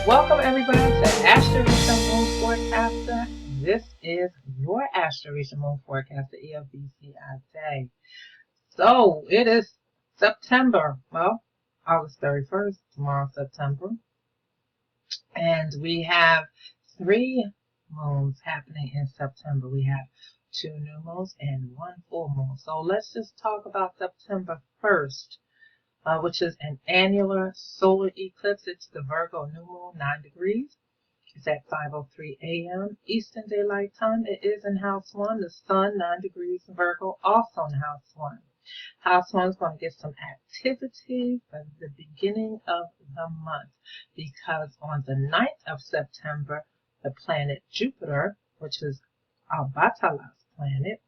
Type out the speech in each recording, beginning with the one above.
Welcome everybody to Asterisha Moon Forecaster. This is your Asterisha Moon Forecaster EFBCI day. So it is September, well, August 31st, tomorrow September. And we have 3 moons happening in September. We have 2 new moons and 1 full moon. So let's just talk about September 1st. Which is an annular solar eclipse. It's the Virgo New Moon, 9 degrees. It's at 5:03 a.m. Eastern Daylight Time. It is in House 1. The Sun, 9 degrees Virgo, also in House 1. House 1 is going to get some activity for the beginning of the month because on the 9th of September, the planet Jupiter, which is our Batala's planet,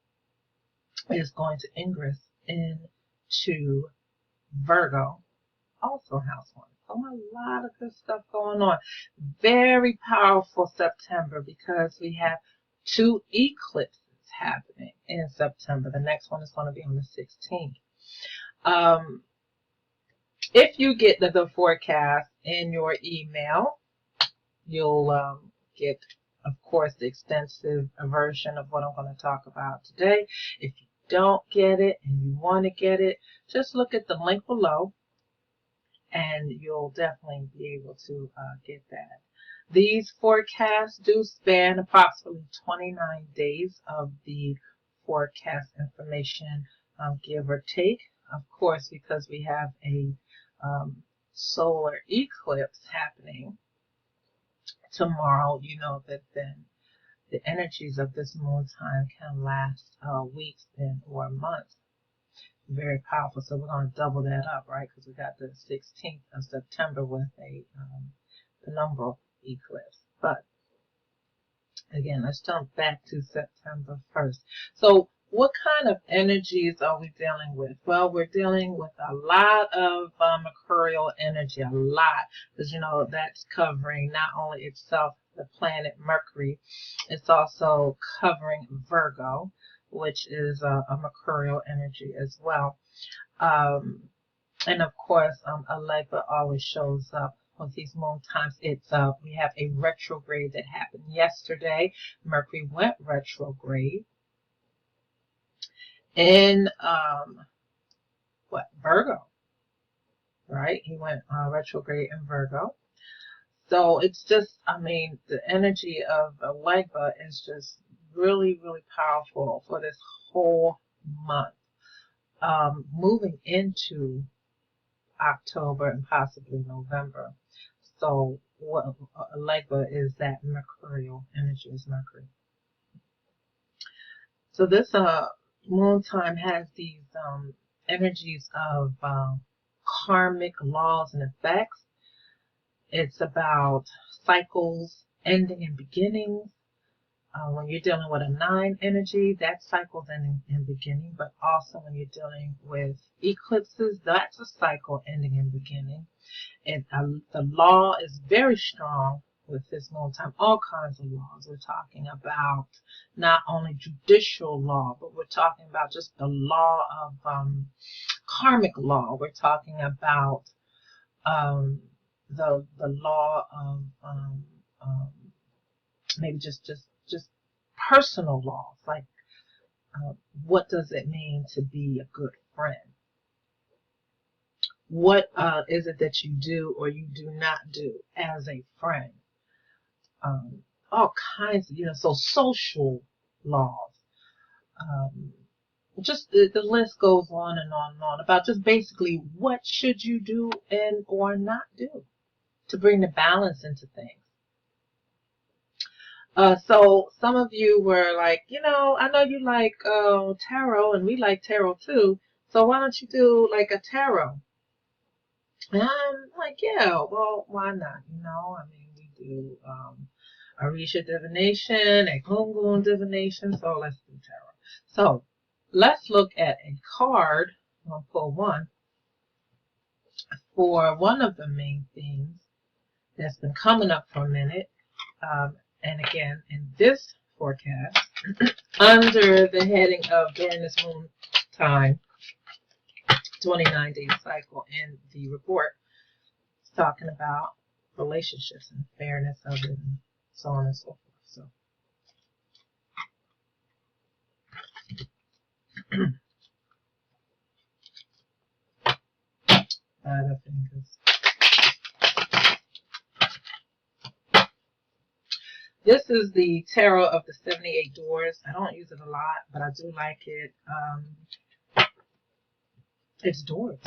is going to ingress into Virgo, also House 1. So a lot of good stuff going on. Very powerful September because we have 2 eclipses happening in September. The next one is going to be on the 16th. If you get the forecast in your email, you'll get, of course, the extensive version of what I'm going to talk about today. If you don't get it and you want to get it, just look at the link below and you'll definitely be able to get that. These forecasts do span approximately 29 days of the forecast information, give or take. Of course, because we have a solar eclipse happening tomorrow, you know that then the energies of this moon time can last weeks and or months. Very powerful. So we're going to double that up, right? Because we got the 16th of September with a penumbral eclipse. But again, let's jump back to September 1st. So what kind of energies are we dealing with? Well, we're dealing with a lot of mercurial energy, a lot. Because, you know, that's covering not only itself, the planet Mercury, it's also covering Virgo, which is a mercurial energy as well. And of course, Allegra always shows up with these moon times. It's we have a retrograde that happened yesterday. Mercury went retrograde in Virgo, right? He went retrograde in Virgo. So it's just, I mean, the energy of Allegra is just really, really powerful for this whole month. Moving into October and possibly November. So what Allegra is that mercurial energy, is Mercury. So this moon time has these energies of karmic laws and effects. It's about cycles, ending and beginnings. When you're dealing with a 9 energy, that's cycles ending and beginning. But also when you're dealing with eclipses, that's a cycle ending and beginning. And the law is very strong with this moon time. All kinds of laws. We're talking about not only judicial law, but we're talking about just the law of karmic law. We're talking about the law of maybe just personal laws, like what does it mean to be a good friend? What is it that you do or you do not do as a friend? All kinds of, you know, so social laws. Just the list goes on and on and on about just basically what should you do and or not do to bring the balance into things. So some of you were like, you know, I know you like tarot and we like tarot too. So why don't you do like a tarot? And I'm like, yeah, well, why not? You know, I mean, we do Orisha divination and Gungun divination. So let's do tarot. So let's look at a card. I'll pull one for one of the main themes that's been coming up for a minute. And again, in this forecast, under the heading of during this moon time, 29-day cycle in the report, it's talking about relationships and the fairness of it and so on and so forth. So Five of Fingers. This is the Tarot of the 78 Doors. I don't use it a lot, but I do like it. It's doors,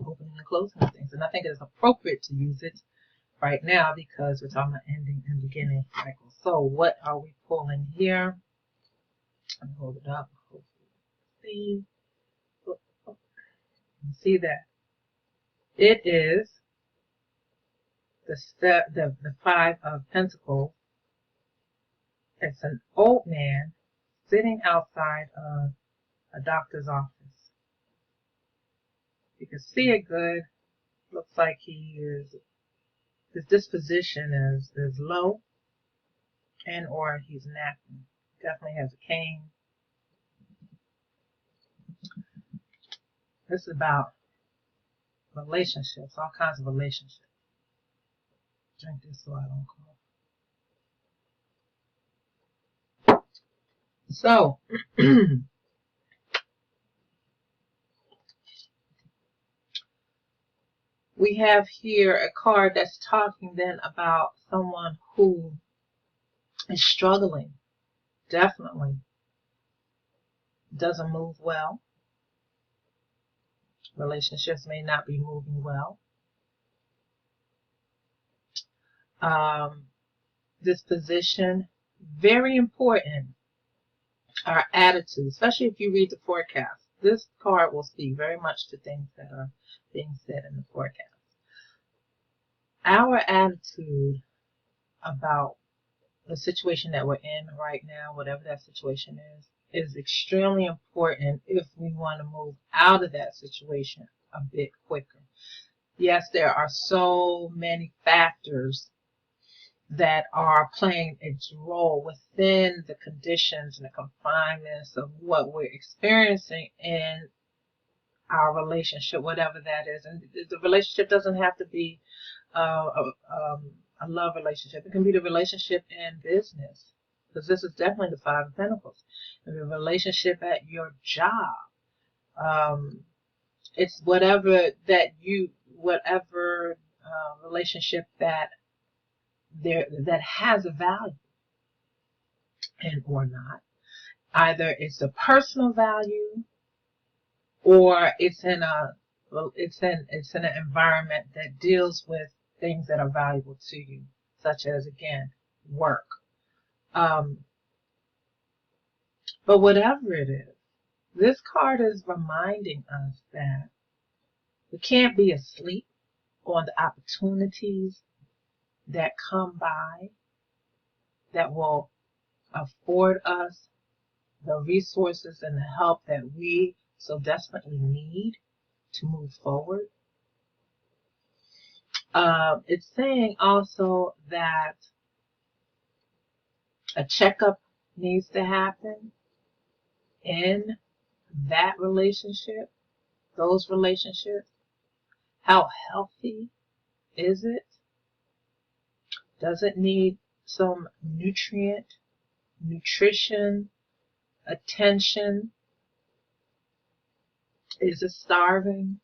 opening and closing things. And I think it is appropriate to use it right now because we're talking about ending and beginning cycles. So what are we pulling here? Let me hold it up. See, see that it is the Five of Pentacles. It's an old man sitting outside of a doctor's office. You can see it good. Looks like his disposition is low, and or he's napping. Definitely has a cane. This is about relationships, all kinds of relationships. Drink this so I don't cough. So, we have here a card that's talking then about someone who is struggling, definitely. Doesn't move well. Relationships may not be moving well. Disposition, very important. Our attitude, especially if you read the forecast. This card will speak very much to things that are being said in the forecast. Our attitude about the situation that we're in right now, whatever that situation is extremely important if we want to move out of that situation a bit quicker. Yes, there are so many factors that are playing its role within the conditions and the confinements of what we're experiencing in our relationship, whatever that is. And the relationship doesn't have to be a love relationship. It can be the relationship in business, because this is definitely the Five of Pentacles. The relationship at your job. It's whatever relationship that has a value and or not. Either it's a personal value or it's in an environment that deals with things that are valuable to you, such as, again, work. But whatever it is, this card is reminding us that we can't be asleep on the opportunities that come by that will afford us the resources and the help that we so desperately need to move forward. It's saying also that a checkup needs to happen in that relationship, those relationships. How healthy is it? Does it need some nutrition, attention? Is it starving?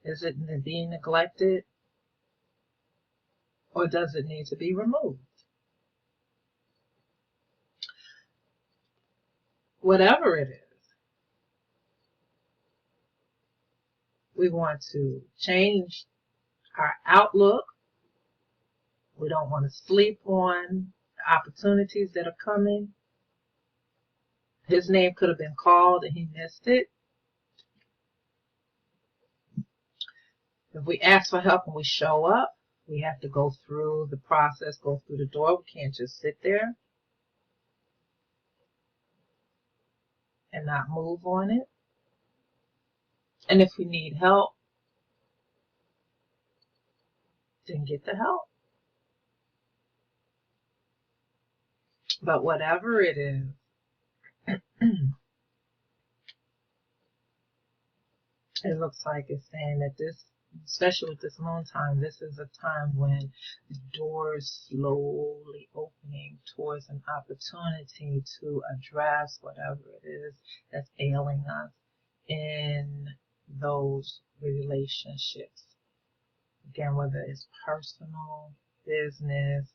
Is it being neglected? Or does it need to be removed? Whatever it is, we want to change our outlook. We don't want to sleep on the opportunities that are coming. His name could have been called and he missed it. If we ask for help and we show up, we have to go through the process, go through the door. We can't just sit there and not move on it. And if we need help, then get the help. But whatever it is, it looks like it's saying that especially with this moon time, this is a time when the doors slowly opening towards an opportunity to address whatever it is that's ailing us in those relationships. Again, whether it's personal, business,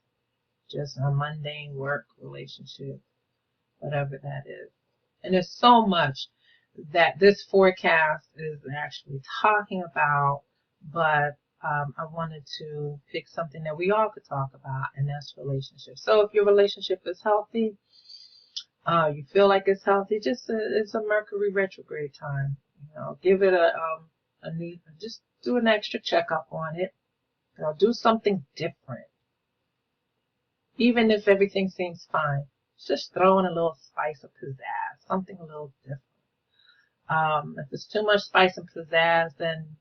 just a mundane work relationship, whatever that is. And there's so much that this forecast is actually talking about, but I wanted to pick something that we all could talk about, and that's relationships. So if your relationship is healthy, you feel like it's healthy, just it's a Mercury retrograde time. Give it a new, just do an extra checkup on it. Do something different. Even if everything seems fine, just throw in a little spice of pizzazz, something a little different. If it's too much spice and pizzazz, then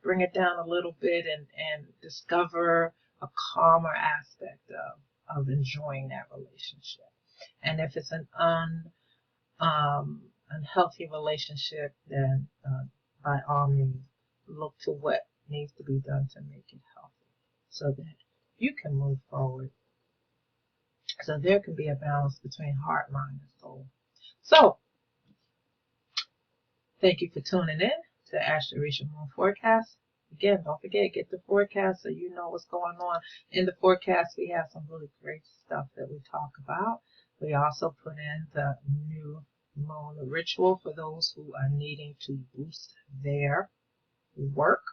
bring it down a little bit and discover a calmer aspect of enjoying that relationship. And if it's an unhealthy relationship, then by all means, look to what needs to be done to make it healthy so that you can move forward. So there can be a balance between heart, mind, and soul. So, thank you for tuning in to Astro Risha Moon Forecast. Again, don't forget, get the forecast so you know what's going on. In the forecast, we have some really great stuff that we talk about. We also put in the new moon ritual for those who are needing to boost their work,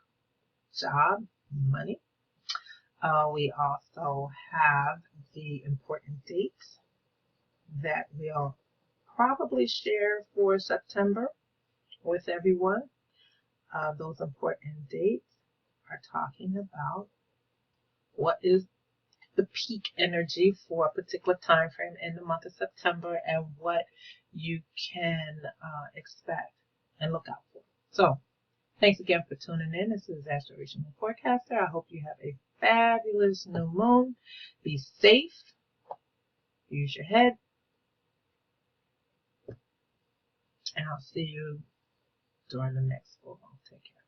job, money. We also have the important dates that we'll probably share for September with everyone. Those important dates are talking about what is the peak energy for a particular time frame in the month of September and what you can expect and look out for. So, thanks again for tuning in. This is Astro Risha Moon Forecaster. I hope you have a fabulous new moon. Be safe. Use your head. And I'll see you during the next full moon. Take care.